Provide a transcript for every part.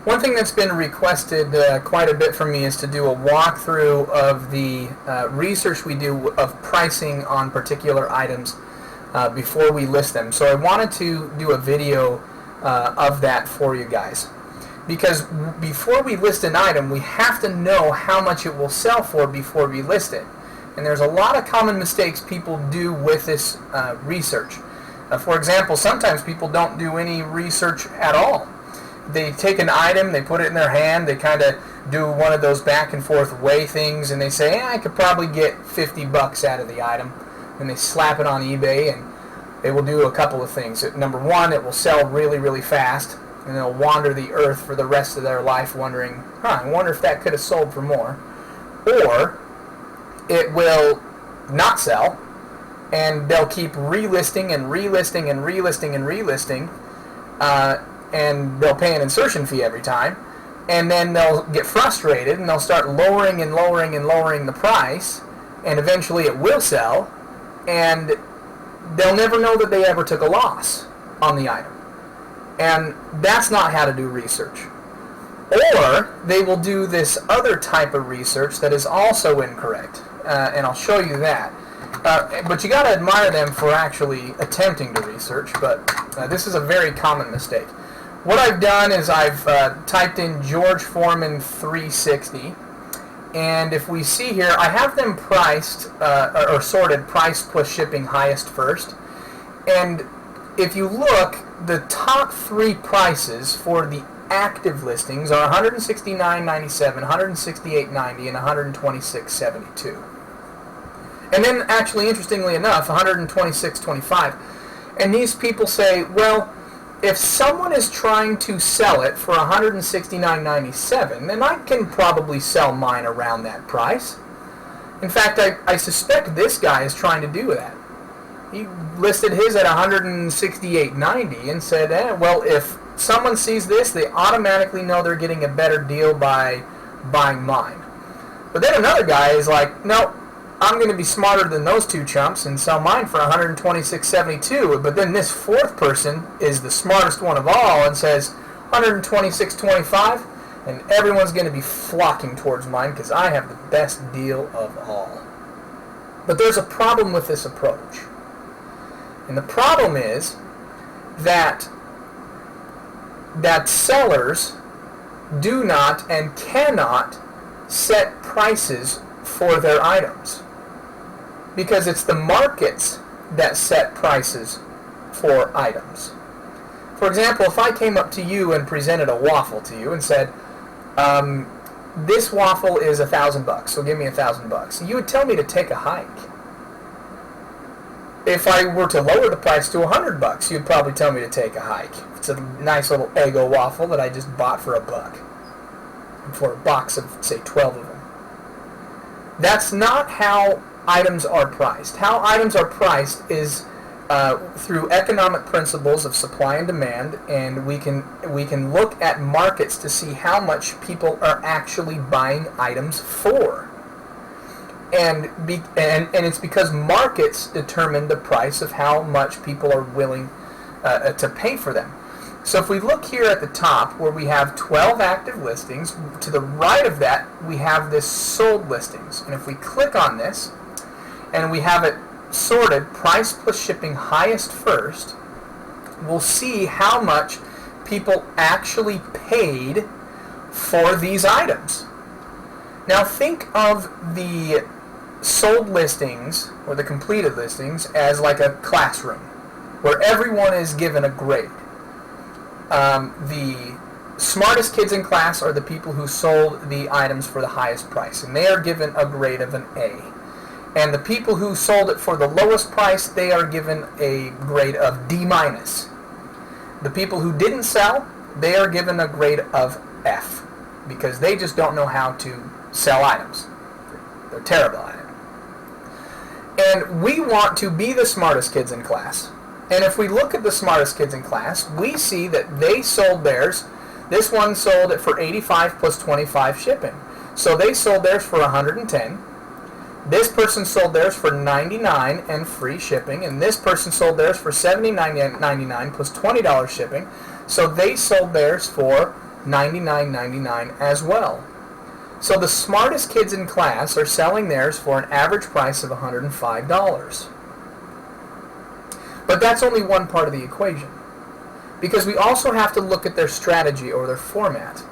One thing that's been requested quite a bit from me is to do a walkthrough of the research we do of pricing on particular items before we list them. So I wanted to do a video of that for you guys. Because before we list an item, we have to know how much it will sell for before we list it. And there's a lot of common mistakes people do with this research. For example, sometimes people don't do any research at all. They take an item, they put it in their hand, they kind of do one of those back and forth weigh things, and they say, I could probably get 50 bucks out of the item. And they slap it on eBay, and they will do a couple of things. Number one, it will sell really, really fast, and they'll wander the earth for the rest of their life wondering, I wonder if that could have sold for more. Or it will not sell, and they'll keep relisting and relisting and relisting and relisting, and they'll pay an insertion fee every time, and then they'll get frustrated and they'll start lowering and lowering and lowering the price, and eventually it will sell, and they'll never know that they ever took a loss on the item. And that's not how to do research. Or they will do this other type of research that is also incorrect, and I'll show you that. But you got to admire them for actually attempting to research, but this is a very common mistake. What I've done is I've typed in George Foreman 360, and if we see here, I have them priced, or sorted price plus shipping highest first, and if you look, the top three prices for the active listings are $169.97, $168.90, and $126.72. And then, actually, interestingly enough, $126.25. And these people say, well, if someone is trying to sell it for $169.97, then I can probably sell mine around that price. In fact, I suspect this guy is trying to do that. He listed his at $168.90 and said, well, if someone sees this, they automatically know they're getting a better deal by buying mine. But then another guy is like, no, I'm going to be smarter than those two chumps and sell mine for $126.72. But then this fourth person is the smartest one of all and says $126.25, and everyone's going to be flocking towards mine because I have the best deal of all. But there's a problem with this approach. And the problem is that sellers do not and cannot set prices for their items, because it's the markets that set prices for items. For example, if I came up to you and presented a waffle to you and said, this waffle is $1,000, so give me $1,000, you would tell me to take a hike. If I were to lower the price to $100, you'd probably tell me to take a hike. It's a nice little Eggo waffle that I just bought for $1, for a box of, say, 12 of them. That's not how items are priced. How items are priced is through economic principles of supply and demand, and we can look at markets to see how much people are actually buying items for. And it's because markets determine the price of how much people are willing to pay for them. So if we look here at the top where we have 12 active listings, to the right of that we have this sold listings. And if we click on this and we have it sorted price plus shipping highest first, we'll see how much people actually paid for these items. Now think of the sold listings or the completed listings as like a classroom where everyone is given a grade. The smartest kids in class are the people who sold the items for the highest price, and they are given a grade of an A. And the people who sold it for the lowest price, they are given a grade of D-. The people who didn't sell, they are given a grade of F, because they just don't know how to sell items. They're terrible at it. And we want to be the smartest kids in class. And if we look at the smartest kids in class, we see that they sold theirs. This one sold it for $85 plus $25 shipping. So they sold theirs for $110. This person sold theirs for $99 and free shipping. And this person sold theirs for $79.99 plus $20 shipping. So they sold theirs for $99.99 as well. So the smartest kids in class are selling theirs for an average price of $105. But that's only one part of the equation, because we also have to look at their strategy or their format,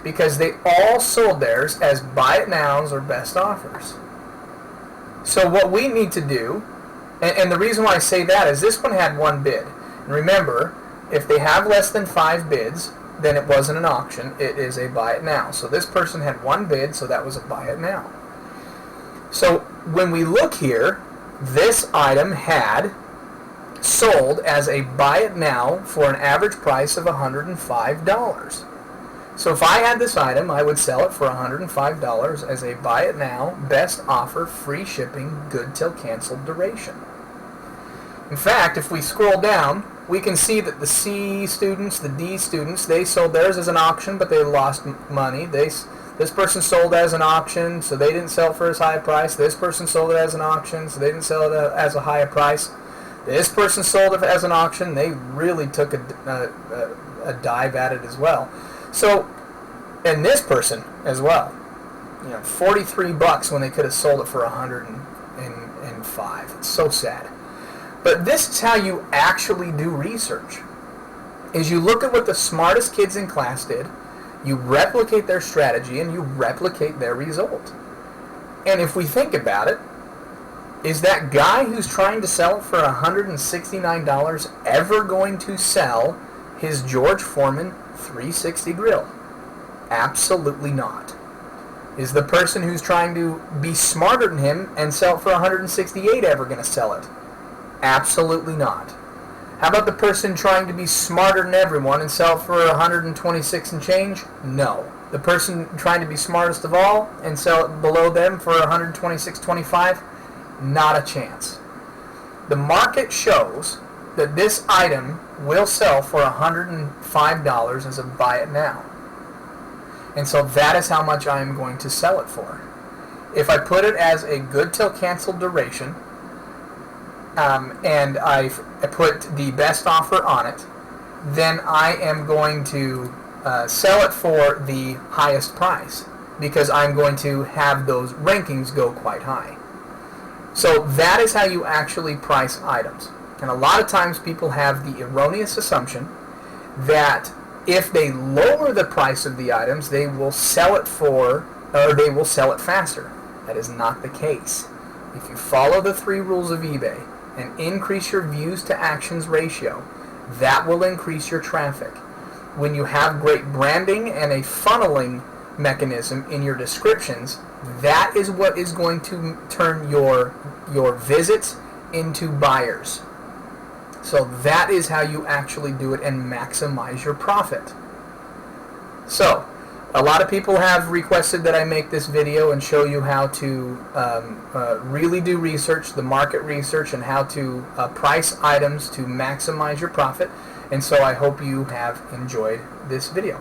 because they all sold theirs as buy it nows or best offers. So what we need to do, and the reason why I say that is this one had one bid. And remember, if they have less than 5 bids, then it wasn't an auction, it is a buy it now. So this person had one bid, so that was a buy it now. So when we look here, this item had sold as a buy it now for an average price of $105. So if I had this item, I would sell it for $105 as a buy it now, best offer, free shipping, good till canceled duration. In fact, if we scroll down, we can see that the C students, the D students, they sold theirs as an auction, but they lost money. This person sold as an auction, so they didn't sell for as high a price. This person sold it as an auction, so they didn't sell it as a higher price. This person sold it as an auction. They really took a dive at it as well. So, and this person as well, 43 bucks when they could have sold it for 105. It's so sad. But this is how you actually do research. Is you look at what the smartest kids in class did, you replicate their strategy, and you replicate their result. And if we think about it, is that guy who's trying to sell it for $169 ever going to sell his George Foreman 360 grill? Absolutely not. Is the person who's trying to be smarter than him and sell it for $168 ever going to sell it? Absolutely not. How about the person trying to be smarter than everyone and sell it for $126 and change? No. The person trying to be smartest of all and sell it below them for $126.25? Not a chance. The market shows that this item will sell for $105 as a buy it now. And so that is how much I am going to sell it for. If I put it as a good till canceled duration, and I put the best offer on it, then I am going to sell it for the highest price, because I'm going to have those rankings go quite high. So that is how you actually price items. And a lot of times people have the erroneous assumption that if they lower the price of the items, they will sell it for, or they will sell it faster. That is not the case. If you follow the 3 rules of eBay and increase your views to actions ratio, that will increase your traffic. When you have great branding and a funneling mechanism in your descriptions, that is what is going to turn your visits into buyers. So that is how you actually do it and maximize your profit. So, a lot of people have requested that I make this video and show you how to really do research, the market research, and how to price items to maximize your profit. And so I hope you have enjoyed this video.